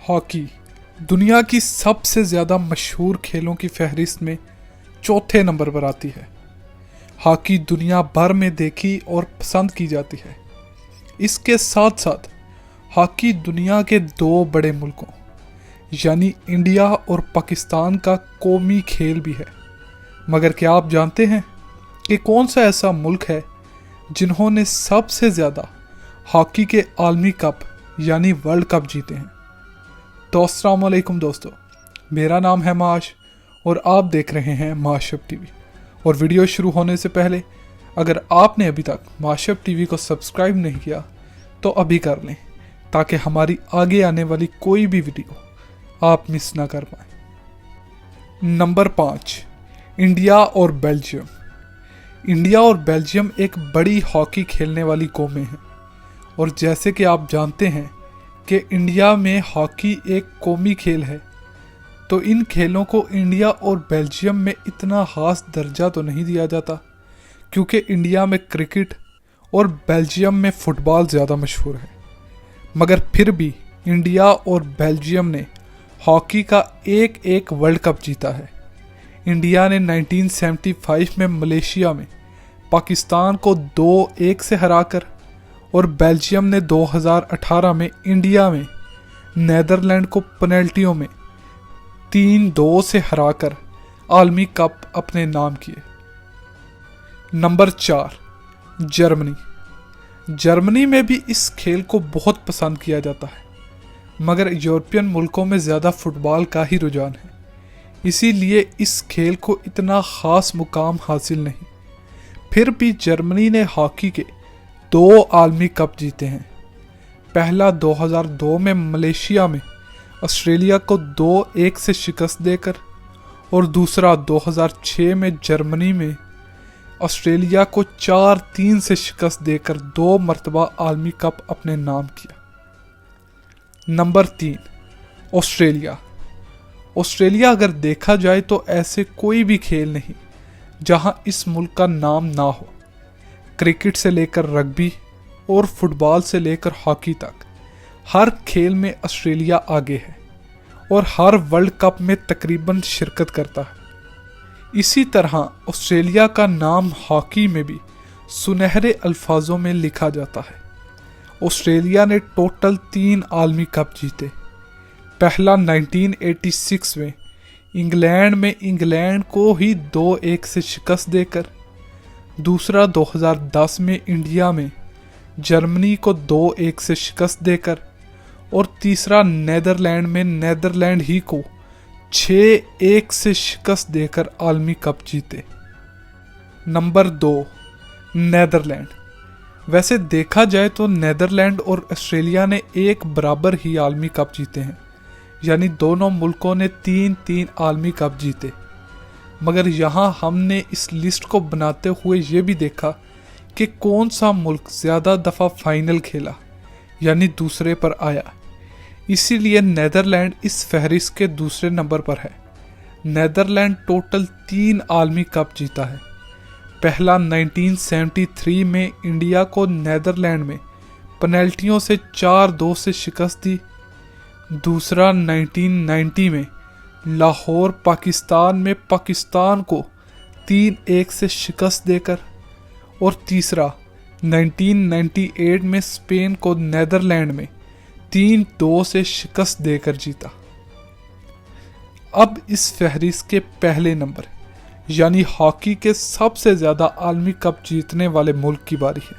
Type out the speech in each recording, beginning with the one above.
Hockey दुनिया की सबसे ज़्यादा मशहूर खेलों की फहरिस्त में चौथे नंबर पर आती है। हॉकी दुनिया भर में देखी और पसंद की जाती है। इसके साथ साथ हॉकी दुनिया के दो बड़े मुल्कों यानी इंडिया और पाकिस्तान का कौमी खेल भी है। मगर क्या आप जानते हैं कि कौन सा ऐसा मुल्क है जिन्होंने सबसे ज़्यादा हॉकी के आलमी कप यानी वर्ल्ड कप जीते हैं? तो अस्सलाम वालेकुम दोस्तों, मेरा नाम है माश और आप देख रहे हैं माशब टीवी। और वीडियो शुरू होने से पहले अगर आपने अभी तक माशब टीवी को सब्सक्राइब नहीं किया तो अभी कर लें, ताकि हमारी आगे आने वाली कोई भी वीडियो आप मिस ना कर पाएँ। नंबर 5, इंडिया और बेल्जियम। इंडिया और बेल्जियम एक बड़ी हॉकी खेलने वाली कौमें हैं और जैसे कि आप जानते हैं कि इंडिया में हॉकी एक कौमी खेल है, तो इन खेलों को इंडिया और बेल्जियम में इतना खास दर्जा तो नहीं दिया जाता, क्योंकि इंडिया में क्रिकेट और बेल्जियम में फ़ुटबॉल ज़्यादा मशहूर है। मगर फिर भी इंडिया और बेल्जियम ने हॉकी का एक वर्ल्ड कप जीता है। इंडिया ने 1975 में मलेशिया में पाकिस्तान को 2-1 से हराकर और बेल्जियम ने 2018 में इंडिया में नीदरलैंड को पेनल्टियों में 3-2 से हराकर आलमी कप अपने नाम किए। Number 4, Germany. जर्मनी में भी इस खेल को बहुत पसंद किया जाता है, मगर यूरोपियन मुल्कों में ज़्यादा फुटबॉल का ही रुझान है, इसीलिए इस खेल को इतना ख़ास मुकाम हासिल नहीं। फिर भी जर्मनी ने हॉकी के 2 आलमी कप जीते हैं। पहला 2002 में मलेशिया में ऑस्ट्रेलिया को 2-1 से शिकस्त देकर और दूसरा 2006 में जर्मनी में ऑस्ट्रेलिया को 4-3 से शिकस्त देकर 2 मरतबा आलमी कप अपने नाम किया। Number 3, Australia. ऑस्ट्रेलिया अगर देखा जाए तो ऐसे कोई भी खेल नहीं जहां इस मुल्क का नाम ना हो। क्रिकेट से लेकर रग्बी और फुटबॉल से लेकर हॉकी तक हर खेल में ऑस्ट्रेलिया आगे है और हर वर्ल्ड कप में तकरीबन शिरकत करता है। इसी तरह ऑस्ट्रेलिया का नाम हॉकी में भी सुनहरे अल्फाजों में लिखा जाता है। ऑस्ट्रेलिया ने टोटल 3 आलमी कप जीते। पहला 1986 में इंग्लैंड को ही 2-1 से शिकस्त देकर, दूसरा 2010 में इंडिया में जर्मनी को 2-1 से शिकस्त देकर और तीसरा नीदरलैंड में नीदरलैंड ही को 6-1 से शिकस्त देकर आलमी कप जीते। Number 2, Netherland. वैसे देखा जाए तो नीदरलैंड और ऑस्ट्रेलिया ने एक बराबर ही आलमी कप जीते हैं, यानी दोनों मुल्कों ने 3-3 आलमी कप जीते। मगर यहाँ हमने इस लिस्ट को बनाते हुए ये भी देखा कि कौन सा मुल्क ज़्यादा दफ़ा फाइनल खेला यानी दूसरे पर आया, इसीलिए नीदरलैंड इस फहरिस्त के दूसरे नंबर पर है। नीदरलैंड टोटल 3 आलमी कप जीता है। पहला 1973 में इंडिया को नीदरलैंड में पेनल्टियों से 4-2 से शिकस्त दी, दूसरा 1990 में लाहौर पाकिस्तान में पाकिस्तान को 3-1 से शिकस्त देकर और तीसरा 1998 में स्पेन को नीदरलैंड में 3-2 से शिकस्त देकर जीता। अब इस फहरिस्त के पहले नंबर यानी हॉकी के सबसे ज़्यादा आलमी कप जीतने वाले मुल्क की बारी है।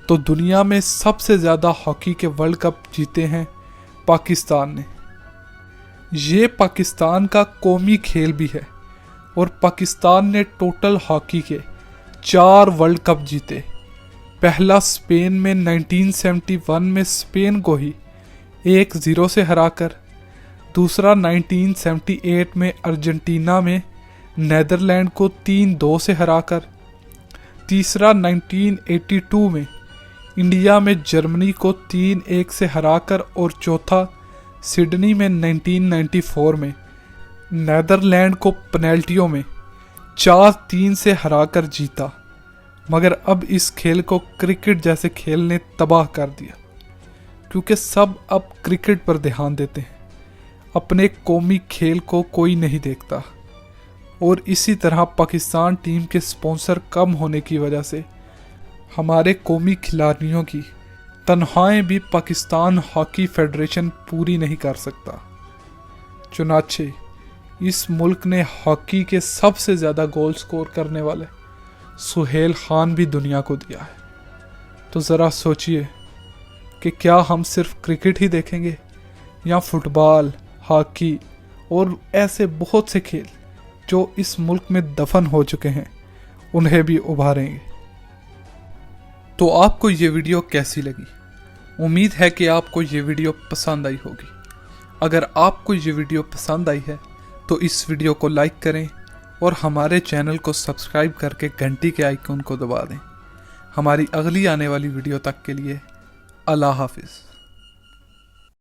तो दुनिया में सबसे ज़्यादा हॉकी के वर्ल्ड कप जीते हैं पाकिस्तान ने। ये पाकिस्तान का कौमी खेल भी है और पाकिस्तान ने टोटल हॉकी के 4 वर्ल्ड कप जीते। पहला स्पेन में 1971 में स्पेन को ही 1-0 से हराकर, दूसरा 1978 में अर्जेंटीना में नीदरलैंड को 3-2 से हराकर, तीसरा 1982 में इंडिया में जर्मनी को 3-1 से हराकर और चौथा सिडनी में 1994 में नीदरलैंड को पेनल्टियों में 4-3 से हराकर जीता। मगर अब इस खेल को क्रिकेट जैसे खेल ने तबाह कर दिया, क्योंकि सब अब क्रिकेट पर ध्यान देते हैं। अपने कौमी खेल को कोई नहीं देखता, और इसी तरह पाकिस्तान टीम के स्पॉन्सर कम होने की वजह से हमारे कौमी खिलाड़ियों की तनख्वाहें भी पाकिस्तान हॉकी फेडरेशन पूरी नहीं कर सकता। चुनाचे इस मुल्क ने हॉकी के सबसे ज़्यादा गोल स्कोर करने वाले सुहेल खान भी दुनिया को दिया है। तो ज़रा सोचिए कि क्या हम सिर्फ क्रिकेट ही देखेंगे या फुटबॉल, हॉकी और ऐसे बहुत से खेल जो इस मुल्क में दफन हो चुके हैं उन्हें भी उभारेंगे। तो आपको ये वीडियो कैसी लगी? उम्मीद है कि आपको ये वीडियो पसंद आई होगी। अगर आपको ये वीडियो पसंद आई है तो इस वीडियो को लाइक करें और हमारे चैनल को सब्सक्राइब करके घंटी के आइकन को दबा दें। हमारी अगली आने वाली वीडियो तक के लिए अल्लाह हाफिज़।